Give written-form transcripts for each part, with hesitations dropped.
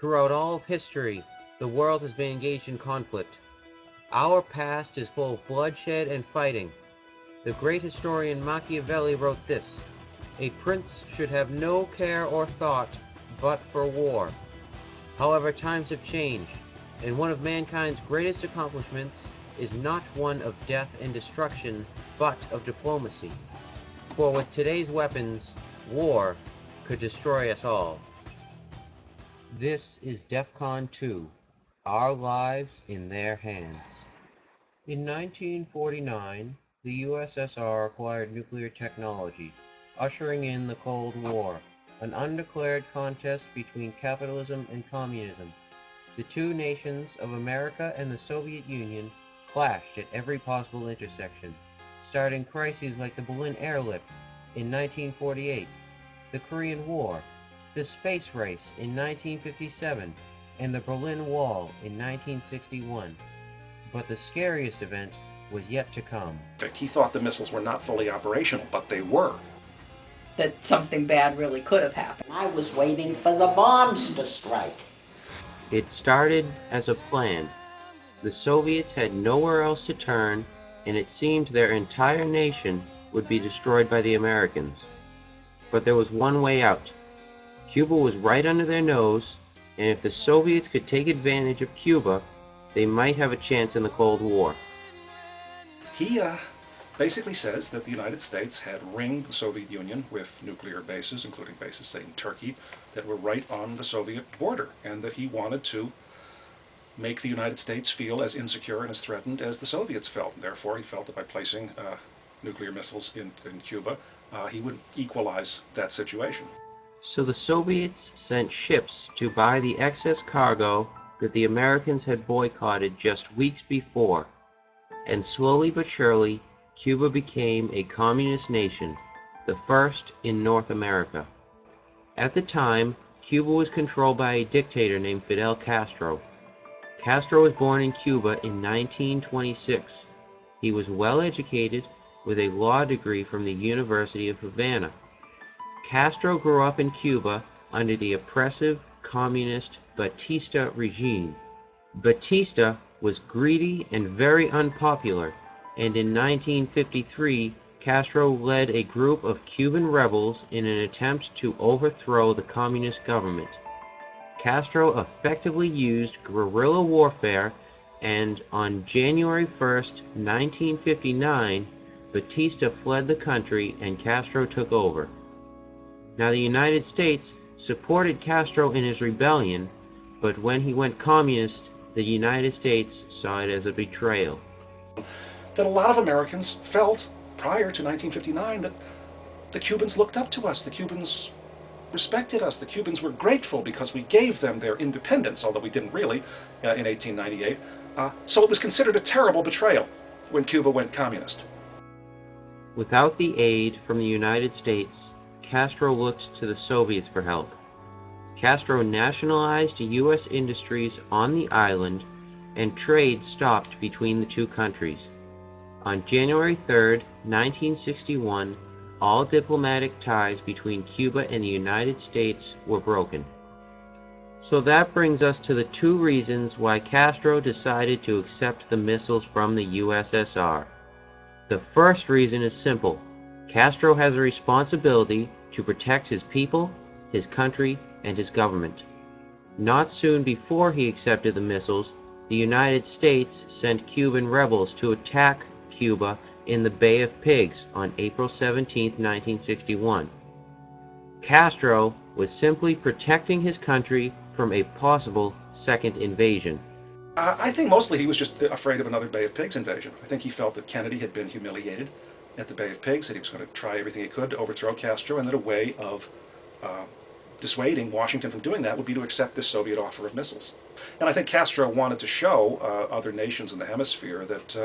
Throughout all of history, the world has been engaged in conflict. Our past is full of bloodshed and fighting. The great historian Machiavelli wrote this: "A prince should have no care or thought but for war." However, times have changed, and one of mankind's greatest accomplishments is not one of death and destruction, but of diplomacy. For with today's weapons, war could destroy us all. This is Defcon 2, Our Lives in Their Hands. In 1949, the USSR acquired nuclear technology, ushering in the Cold War, an undeclared contest between capitalism and communism. The two nations of America and the Soviet Union clashed at every possible intersection, starting crises like the Berlin airlift in 1948, the Korean War, the space race in 1957, and the Berlin Wall in 1961. But the scariest event was yet to come. He thought the missiles were not fully operational, but they were. That something bad really could have happened. I was waiting for the bombs to strike. It started as a plan. The Soviets had nowhere else to turn, and it seemed their entire nation would be destroyed by the Americans. But there was one way out. Cuba was right under their nose, and if the Soviets could take advantage of Cuba, they might have a chance in the Cold War. He basically says that the United States had ringed the Soviet Union with nuclear bases, including bases, say, in Turkey, that were right on the Soviet border, and that he wanted to make the United States feel as insecure and as threatened as the Soviets felt. And therefore, he felt that by placing nuclear missiles in Cuba, he would equalize that situation. So the Soviets sent ships to buy the excess cargo that the Americans had boycotted just weeks before, and slowly but surely, Cuba became a communist nation, the first in North America. At the time, Cuba was controlled by a dictator named Fidel Castro. Castro was born in Cuba in 1926. He was well educated with a law degree from the University of Havana. Castro grew up in Cuba under the oppressive communist Batista regime. Batista was greedy and very unpopular, and in 1953, Castro led a group of Cuban rebels in an attempt to overthrow the communist government. Castro effectively used guerrilla warfare, and on January 1st, 1959, Batista fled the country and Castro took over. Now, the United States supported Castro in his rebellion, but when he went communist, the United States saw it as a betrayal. That a lot of Americans felt prior to 1959 that the Cubans looked up to us, the Cubans respected us, the Cubans were grateful because we gave them their independence, although we didn't really in 1898. So it was considered a terrible betrayal when Cuba went communist. Without the aid from the United States, Castro looked to the Soviets for help. Castro nationalized U.S. industries on the island, and trade stopped between the two countries. On January 3, 1961, all diplomatic ties between Cuba and the United States were broken. So that brings us to the two reasons why Castro decided to accept the missiles from the USSR. The first reason is simple. Castro has a responsibility to protect his people, his country, and his government. Not soon before he accepted the missiles, the United States sent Cuban rebels to attack Cuba in the Bay of Pigs on April 17, 1961. Castro was simply protecting his country from a possible second invasion. I think mostly he was just afraid of another Bay of Pigs invasion. I think he felt that Kennedy had been humiliated at the Bay of Pigs, that he was going to try everything he could to overthrow Castro, and that a way of dissuading Washington from doing that would be to accept this Soviet offer of missiles. And I think Castro wanted to show other nations in the hemisphere that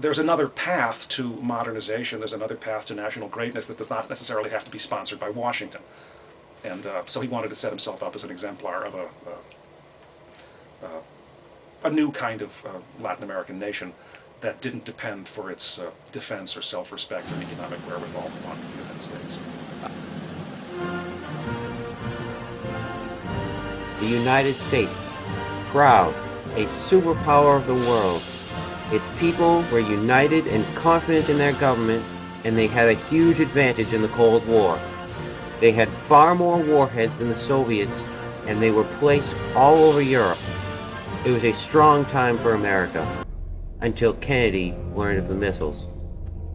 there's another path to modernization, there's another path to national greatness that does not necessarily have to be sponsored by Washington. And so he wanted to set himself up as an exemplar of a new kind of Latin American nation that didn't depend for its defense or self-respect and economic wherewithal on the United States. the United States, proud, a superpower of the world. Its people were united and confident in their government, and they had a huge advantage in the Cold War. They had far more warheads than the Soviets, and they were placed all over Europe. It was a strong time for America, until Kennedy learned of the missiles.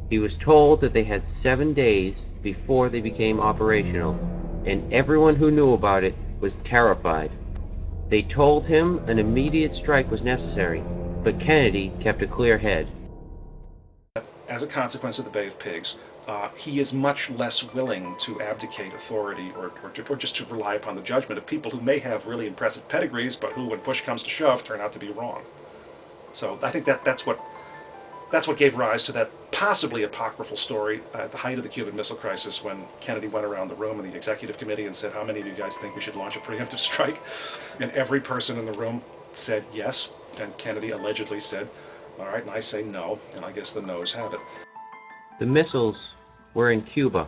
He was told that they had 7 days before they became operational, and everyone who knew about it was terrified. They told him an immediate strike was necessary, but Kennedy kept a clear head. As a consequence of the Bay of Pigs, he is much less willing to abdicate authority or just to rely upon the judgment of people who may have really impressive pedigrees, but who, when push comes to shove, turn out to be wrong. So I think that's what gave rise to that possibly apocryphal story at the height of the Cuban Missile Crisis, when Kennedy went around the room in the executive committee and said, "How many of you guys think we should launch a preemptive strike?" And every person in the room said yes, and Kennedy allegedly said, "All right," and I say no, and I guess the no's have it. The missiles were in Cuba,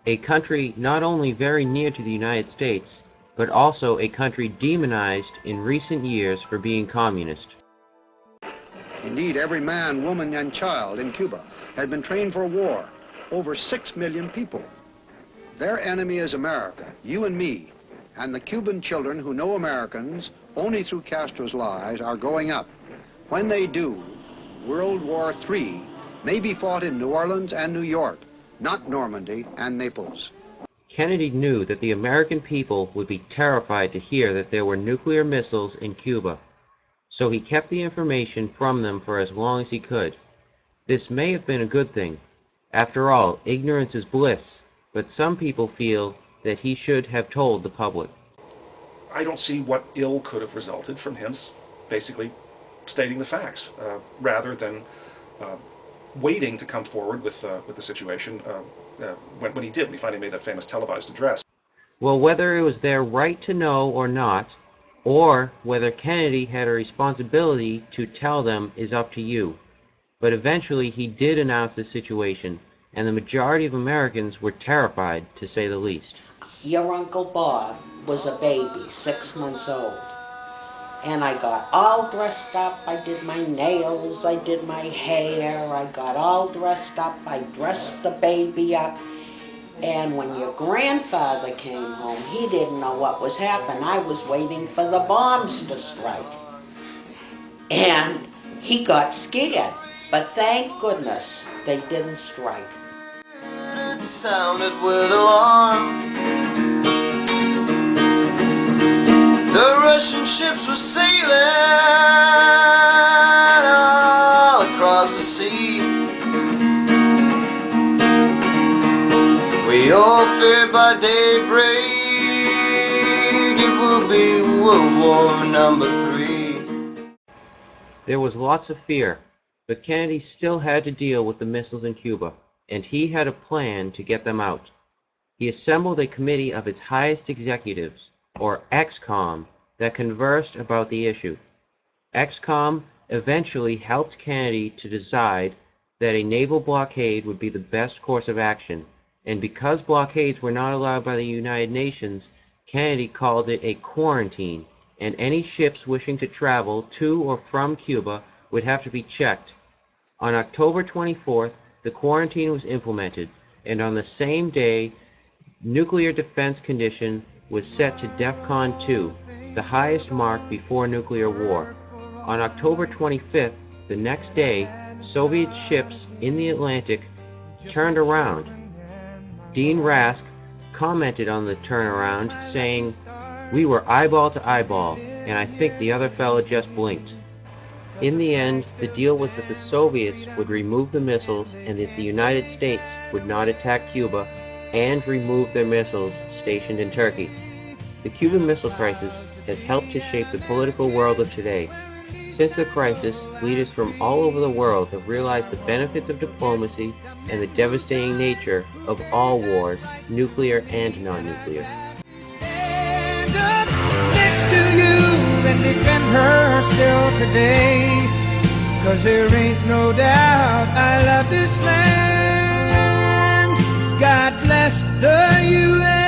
a country not only very near to the United States, but also a country demonized in recent years for being communist. Indeed, every man, woman, and child in Cuba had been trained for war. Over 6 million people. Their enemy is America, you and me, and the Cuban children who know Americans only through Castro's lies are growing up. When they do, World War III may be fought in New Orleans and New York, not Normandy and Naples. Kennedy knew that the American people would be terrified to hear that there were nuclear missiles in Cuba, so he kept the information from them for as long as he could. This may have been a good thing. After all, ignorance is bliss, but some people feel that he should have told the public. I don't see what ill could have resulted from him basically stating the facts, rather than waiting to come forward with the situation when he finally made that famous televised address. Well, whether it was their right to know or not, or whether Kennedy had a responsibility to tell them, is up to you. But eventually he did announce the situation, and the majority of Americans were terrified, to say the least. Your Uncle Bob was a baby, 6 months old. And I got all dressed up. I did my nails, I did my hair, I got all dressed up. I dressed the baby up. And when your grandfather came home, he didn't know what was happening. I was waiting for the bombs to strike. And he got scared. But thank goodness they didn't strike. It sounded with alarm. The Russian ships were sailing all across the sea. We all feared by daybreak it will be World War #3. There was lots of fear, but Kennedy still had to deal with the missiles in Cuba, and he had a plan to get them out. He assembled a committee of his highest executives, or XCOM, that conversed about the issue. XCOM eventually helped Kennedy to decide that a naval blockade would be the best course of action, and because blockades were not allowed by the United Nations, Kennedy called it a quarantine, and any ships wishing to travel to or from Cuba would have to be checked. On October 24th, the quarantine was implemented, and on the same day, nuclear defense condition was set to Defcon 2, the highest mark before nuclear war. On October 25th, the next day, Soviet ships in the Atlantic turned around. Dean Rask commented on the turnaround, saying, "We were eyeball to eyeball, and I think the other fella just blinked." In the end, the deal was that the Soviets would remove the missiles and that the United States would not attack Cuba and remove their missiles stationed in Turkey. The Cuban Missile Crisis has helped to shape the political world of today. Since the crisis, leaders from all over the world have realized the benefits of diplomacy and the devastating nature of all wars, nuclear and non-nuclear. Stand up next to you and defend her still today, 'cause there ain't no doubt I love this land. God bless the U.S.